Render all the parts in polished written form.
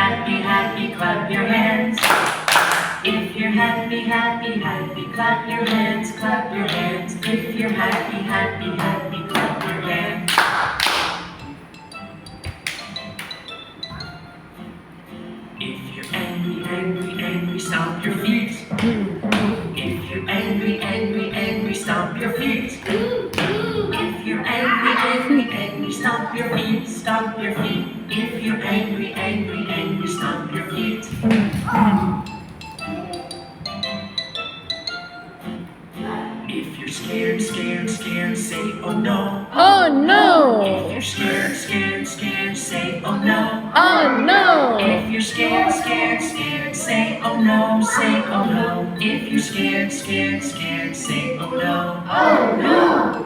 happy, happy, clap your hands. If you're happy, happy, happy, clap your hands, clap your hands. If you're happy, happy, happy, clap your hands. If you're angry, angry, angry, stomp your feet. If you're angry, angry, angry, stomp your feet. If you're angry, angry, angry, stomp your feet, stomp your feet. If you're angry, angry, angry, stomp your feet. If you're scared, scared, scared, say oh no. Oh no! If you're scared, scared, scared, say oh no. Oh no! If you're scared, scared, scared, say oh no, say oh no. If you're scared, scared, scared, say oh no. Oh no!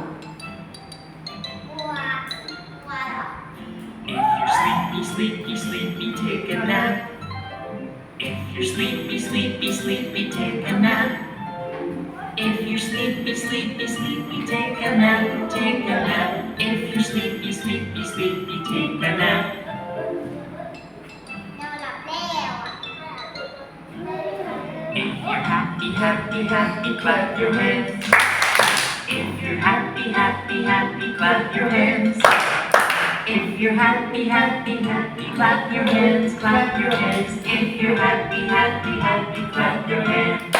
If you're sleepy, sleepy, sleepy, take a nap. If you're sleepy, sleepy, sleepy, take a nap. If you're sleepy, sleepy, sleepy, take a nap, take a nap. If you're sleepy, sleepy, sleepy, take a nap. If you're happy, happy, happy, clap your hands. If you're happy, happy, happy, clap your hands. If you're happy, happy, happy, clap your hands, clap your hands. If you're happy, happy, happy, clap your hands.